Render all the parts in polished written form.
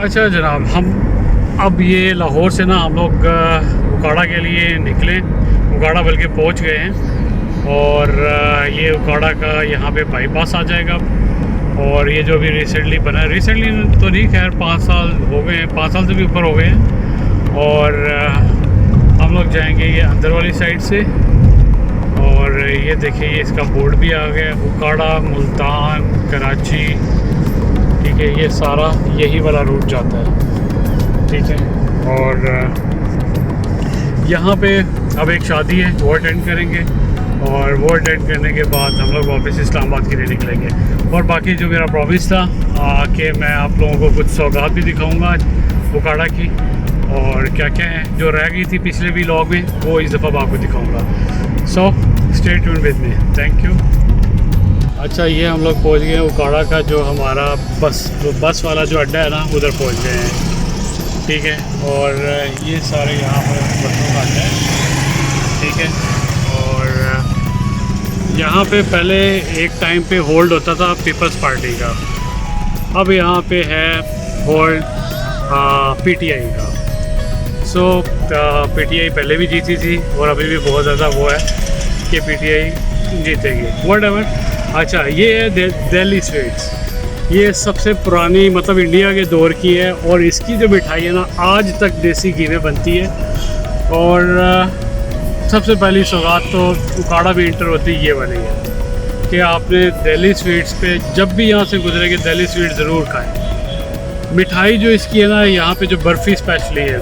अच्छा जनाब, हम अब ये लाहौर से ना हम लोग उकाड़ा के लिए निकले, उकाड़ा बल्कि पहुंच गए हैं। और ये उकाड़ा का यहाँ पे बाईपास आ जाएगा। और ये जो अभी रिसेंटली बना है, रिसेंटली तो नहीं, खैर 5 साल हो गए हैं, 5 साल से भी ऊपर हो गए हैं। और हम लोग जाएंगे ये अंदर वाली साइड से। और ये देखिए, ये इसका बोर्ड भी आ गया, उकाड़ा, मुल्तान, कराची, ठीक है। ये सारा यही वाला रूट जाता है, ठीक है। और यहाँ पे अब एक शादी है, वो अटेंड करेंगे। और वो अटेंड करने के बाद हम लोग वापस इस्लामाबाद के लिए निकलेंगे। और बाकी जो मेरा प्रॉमिस था कि मैं आप लोगों को कुछ सौगात भी दिखाऊंगा उकाड़ा की, और क्या क्या है जो रह गई थी पिछले व्लॉग में, वो इस दफ़ा आपको दिखाऊंगा। So stay tune with me, thank you. अच्छा, ये हम लोग पहुंच गए उकाड़ा का जो हमारा बस वाला जो अड्डा है ना, उधर पहुंच गए हैं, ठीक है। और ये सारे यहाँ पर बसों का अड्डा है, ठीक है। और यहाँ पे पहले एक टाइम पे होल्ड होता था पीपल्स पार्टी का, अब यहाँ पे है होल्ड पीटीआई का। सो पीटीआई पहले भी जीती थी और अभी भी बहुत ज़्यादा वो है कि पीटीआई जीतेगी, व्हाटएवर। अच्छा, ये है दिल्ली स्वीट्स। ये सबसे पुरानी, मतलब इंडिया के दौर की है। और इसकी जो मिठाई है ना, आज तक देसी घी में बनती है। और सबसे पहली सौगात तो उकाड़ा में इंटर होती ये वाली है कि आपने दिल्ली स्वीट्स पे जब भी यहाँ से गुजरेंगे दिल्ली स्वीट ज़रूर खाएं। मिठाई जो इसकी है ना, यहाँ पे जो बर्फ़ी स्पेशली है,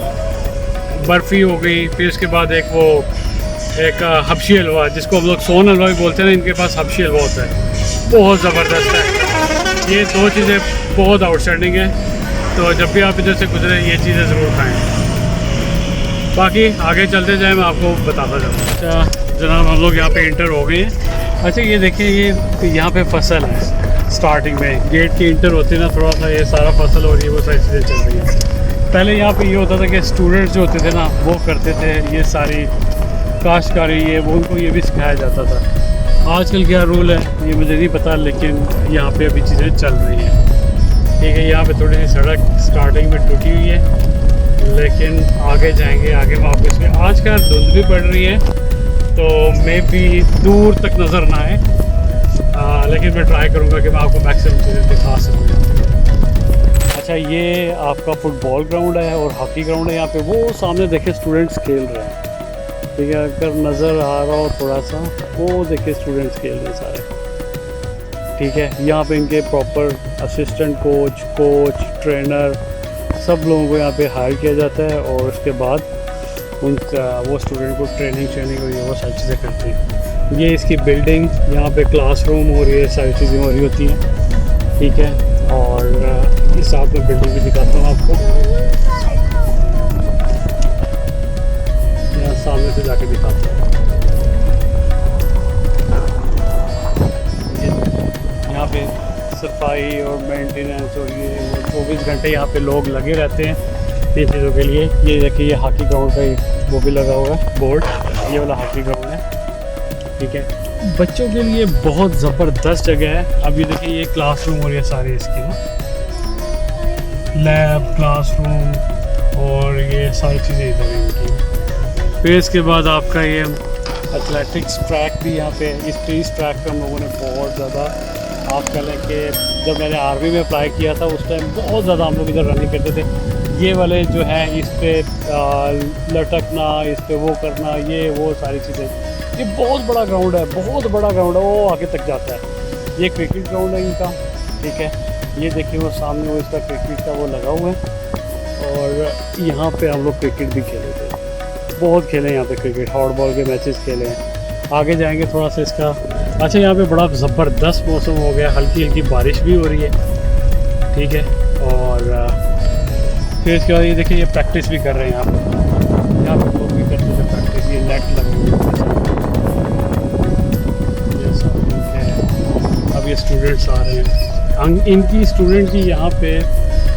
बर्फ़ी हो गई। फिर उसके बाद एक हबशी हलवा, जिसको हम लोग सोन हलवा भी बोलते हैं ना, इनके पास हबशी हलवा होता है, बहुत ज़बरदस्त है। ये दो चीज़ें बहुत आउटस्टैंडिंग है। तो जब भी आप इधर से गुजरे ये चीज़ें ज़रूर खाएं। बाकी आगे चलते जाएं, मैं आपको बताता जाऊँ। अच्छा जनाब, हम लोग यहाँ पे इंटर हो गए हैं। अच्छा, ये देखिए, ये यहाँ पे फसल है। स्टार्टिंग में गेट के इंटर होते हैं ना, थोड़ा सा ये सारा फसल और ये वो सारी चीज़ें चल रही हैं। पहले यहाँ पे ये होता था कि स्टूडेंट्स जो होते थे ना, वो करते थे ये सारी काश्तकारी, ये वो उनको ये भी सिखाया जाता था। आजकल क्या रूल है ये मुझे नहीं पता, लेकिन यहाँ पे अभी चीज़ें चल रही हैं, ठीक है। यहाँ पे थोड़ी सी सड़क स्टार्टिंग में टूटी हुई है, लेकिन आगे जाएंगे, आगे वापस में। आज का धुंध भी पड़ रही है, तो मे भी दूर तक नज़र ना आए, लेकिन मैं ट्राई करूँगा कि मैं आपको मैक्सिमम चीज़ें दिखा सकूँ। अच्छा, ये आपका फुटबॉल ग्राउंड है और हॉकी ग्राउंड है। यहाँ पे वो सामने देखे स्टूडेंट्स खेल रहे हैं, ठीक है। अगर नज़र आ रहा हो थोड़ा सा, वो देखिए स्टूडेंट्स खेल रहे हैं सारे, ठीक है। यहाँ पे इनके प्रॉपर असिस्टेंट कोच, ट्रेनर, सब लोगों को यहाँ पे हायर किया जाता है। और उसके बाद वो स्टूडेंट को ट्रेनिंग और ये वो सारी चीज़ें करते हैं। ये इसकी बिल्डिंग, यहाँ पे क्लासरूम और ये सारी चीज़ें हो रही होती हैं, ठीक है। और इस साथ में बिल्डिंग भी दिखाता हूँ आपको, यहाँ सामने से जाके दिखाता हूँ। यहाँ पे सफाई और मेंटेनेंस और ये 24 घंटे यहाँ पे लोग लगे रहते हैं ये चीज़ों के लिए। ये देखिए, ये हॉकी ग्राउंड का वो भी लगा हुआ है बोर्ड, ये वाला हॉकी ग्राउंड है, ठीक है। बच्चों के लिए बहुत ज़बरदस्त जगह है। अब ये देखिए, ये क्लासरूम और ये सारी इसकी ना लैब, क्लासरूम और ये सारी चीज़ें इधर हैं इनकी। फिर इसके बाद आपका ये एथलेटिक्स ट्रैक भी यहाँ पे, इस ट्रैक का हम लोगों ने बहुत ज़्यादा, आप कह लें कि जब मैंने आर्मी में अप्लाई किया था उस टाइम बहुत ज़्यादा हम लोग इधर रनिंग करते थे। ये वाले जो हैं, इस पर लटकना, इस पर वो करना, ये वो सारी चीज़ें। ये बहुत बड़ा ग्राउंड है, बहुत बड़ा ग्राउंड है, वो आगे तक जाता है। ये क्रिकेट ग्राउंड है इनका, ठीक है। ये देखिए, वो सामने वो इसका क्रिकेट का वो लगा हुआ है। और यहाँ पे हम लोग क्रिकेट भी खेले थे, बहुत खेले यहाँ पे क्रिकेट, हॉटबॉल के मैचेस खेले हैं। आगे जाएंगे थोड़ा सा इसका। अच्छा, यहाँ पे बड़ा ज़बरदस्त मौसम हो गया, हल्की हल्की बारिश भी हो रही है, ठीक है। और फिर इसके बाद ये देखिए, ये प्रैक्टिस भी कर रहे हैं यहाँ पे लोग भी करते थे प्रैक्टिस। ये नेट लगे हुए ये सब है। अब ये स्टूडेंट्स आ रहे हैं, इनकी स्टूडेंट की यहाँ पे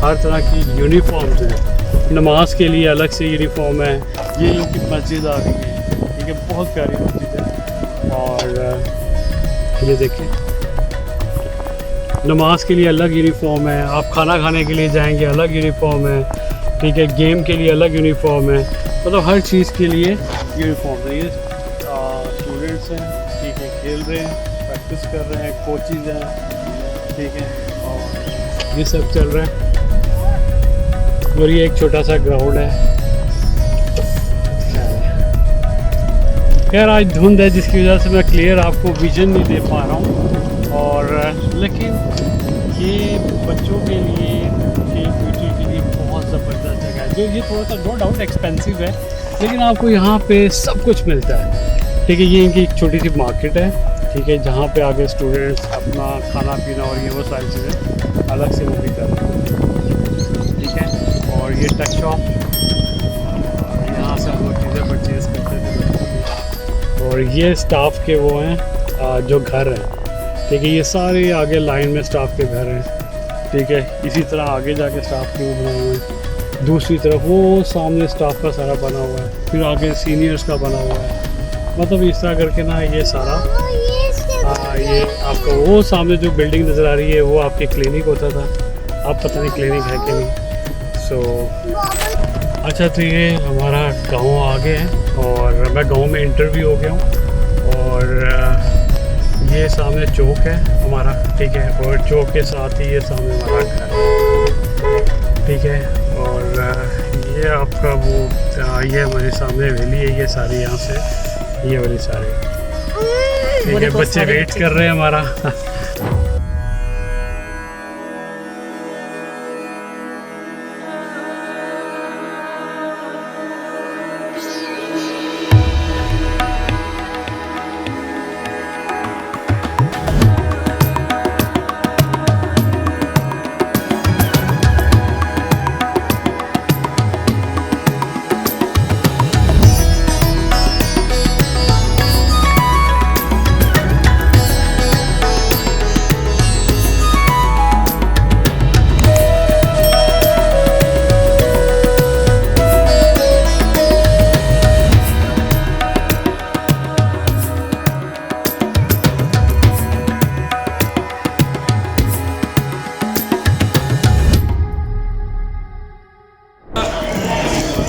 हर तरह की यूनिफॉर्म्स हैं। नमाज के लिए अलग से यूनिफॉर्म है। ये इनकी मस्जिद आ गई है, ठीक है, बहुत प्यारी मस्जिद है। और ये देखिए, नमाज के लिए अलग यूनिफॉर्म है, आप खाना खाने के लिए जाएंगे अलग यूनिफॉर्म है, ठीक है, गेम के लिए अलग यूनिफॉर्म है, मतलब हर चीज़ के लिए यूनिफॉर्म है। ये स्टूडेंट्स हैं, ठीक है, खेल रहे हैं, प्रैक्टिस कर रहे हैं, कोचेज़ हैं, ठीक है, और ये सब चल रहा है। और ये एक छोटा सा ग्राउंड है। खैर आज धुंध है जिसकी वजह से मैं क्लियर आपको विजन नहीं दे पा रहा हूँ, और लेकिन ये बच्चों के लिए, क्रिएटिविटी के लिए बहुत ज़बरदस्त जगह है। जो ये थोड़ा सा नो डाउट एक्सपेंसिव है, लेकिन आपको यहाँ पे सब कुछ मिलता है, ठीक है। ये इनकी एक छोटी सी मार्केट है, ठीक है, जहाँ पे आगे स्टूडेंट्स अपना खाना पीना और ये वो सारी चीज़ें अलग से वो भी कर रहे हैं, ठीक है। और ये टच शॉप, यहाँ से हम लोग चीज़ें परचेज़ करते थे। और ये स्टाफ के वो हैं जो घर हैं, ठीक है, ये सारे आगे लाइन में स्टाफ के घर हैं, ठीक है। इसी तरह आगे जाके स्टाफ के वो बनाए हुए हैं, दूसरी तरफ वो सामने स्टाफ का सारा बना हुआ है, फिर आगे सीनियर्स का बना हुआ है, मतलब इस तरह करके ना ये सारा ये आपका वो सामने जो बिल्डिंग नज़र आ रही है वो आपके क्लिनिक होता था, आप पता नहीं क्लिनिक है कि नहीं। सो अच्छा, तो ये हमारा गांव आ गया है और मैं गांव में इंटरव्यू हो गया हूँ, और ये सामने चौक है हमारा, ठीक है, और चौक के साथ ही ये सामने हमारा घर है, ठीक है। और ये आपका वो ये हमारे सामने हवेली है, ये सारी यहाँ से ये वाली सारी, ठीक है। बच्चे वेट कर रहे हैं हमारा।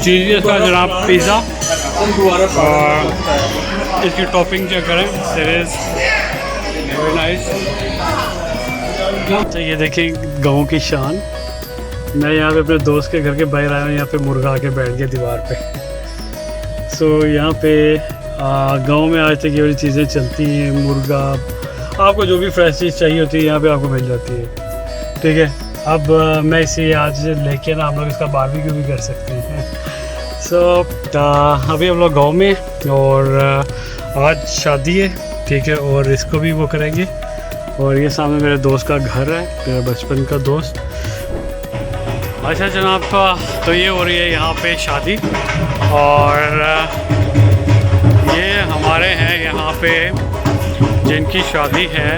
चीज़ का जनाब पिज़्ज़ा, और इसकी टॉपिंग चेक करें, इज वेरी नाइस। तो ये देखिए गांव की शान। मैं यहाँ पे अपने दोस्त के घर के बाहर आया हूँ, यहाँ पे मुर्गा आके बैठ गया दीवार पे। सो यहाँ पे गांव में आज तक ये वाली चीज़ें चलती हैं, मुर्गा, आपको जो भी फ्रेश चीज़ चाहिए होती है यहाँ पे आपको मिल जाती है, ठीक है। अब मैं इसे आज लेके ना हम लोग इसका बारबेक्यू भी कर सकते हैं। सो अभी हम लोग गांव में, और आज शादी है, ठीक है, और इसको भी वो करेंगे। और ये सामने मेरे दोस्त का घर है, मेरा बचपन का दोस्त। अच्छा जनाब, तो ये हो रही है यहाँ पे शादी, और ये हमारे हैं यहाँ पे जिनकी शादी है।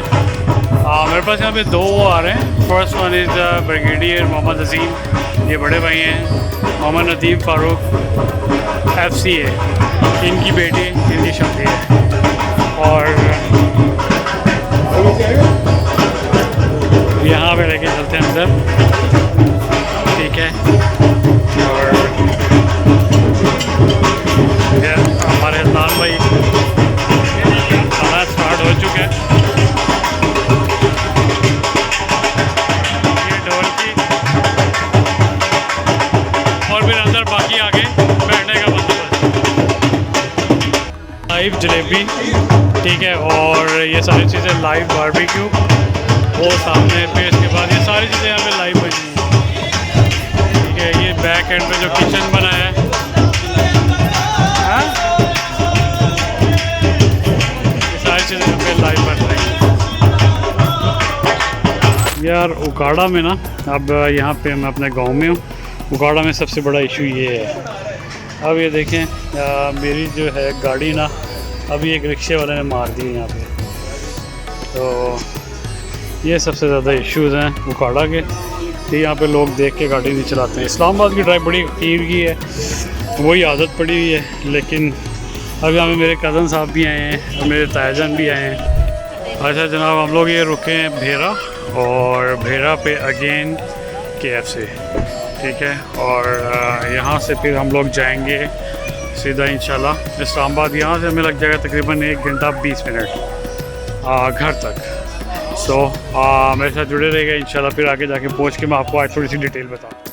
मेरे पास यहाँ पे दो आ रहे हैं। First one is brigadier Mohammad Azeem, ये बड़े भाई हैं। मोहम्मद नदीम फ़ारूक FCA, इनकी बेटी, इनकी शादी है। और यहाँ पे लेके चलते हैं अंदर, ठीक है। और हमारे हसनान भाई खाना स्टार्ट हो चुका है। ये ढोलकी, और फिर अंदर बाकी आगे बैठने का बंदोबस्त, लाइव जलेबी, ठीक है, और ये सारी चीज़ें लाइव बारबेक्यू वो सामने। फिर इसके बाद ये सारी चीज़ें यहाँ पे लाइव बनी हैं, ठीक है। ये बैक एंड पे जो किचन बना है, ये सारी चीज़ें यहाँ पे लाइव बन रही हैं। यार ओकाड़ा में ना, अब यहाँ पे मैं अपने गांव में हूँ। ओकाड़ा में सबसे बड़ा इशू ये है, अब ये देखें मेरी जो है गाड़ी ना, अभी एक रिक्शे वाले ने मार दी यहाँ पे। तो ये सबसे ज़्यादा इश्यूज़ हैं ओकाड़ा के, कि यहाँ पे लोग देख के गाड़ी नहीं चलाते हैं। इस्लामाबाद की ड्राइव बड़ी खीर की है, वही आदत पड़ी हुई है। लेकिन अब यहाँ पे मेरे कज़न साहब भी आए हैं और मेरे तायाजान भी आए हैं। अच्छा जनाब, हम लोग ये रुके हैं भेरा, और भेरा पे अगेन KFC, ठीक है। और यहाँ से फिर हम लोग जाएंगे सीधा इंशाल्लाह इस्लामाबाद। यहाँ से हमें लग जाएगा तकरीबन 1 घंटा 20 मिनट घर तक। सो मेरे साथ जुड़े रहेगा इंशाल्लाह। फिर आगे जाके पहुँच के मैं आपको आज थोड़ी सी डिटेल बताऊँ।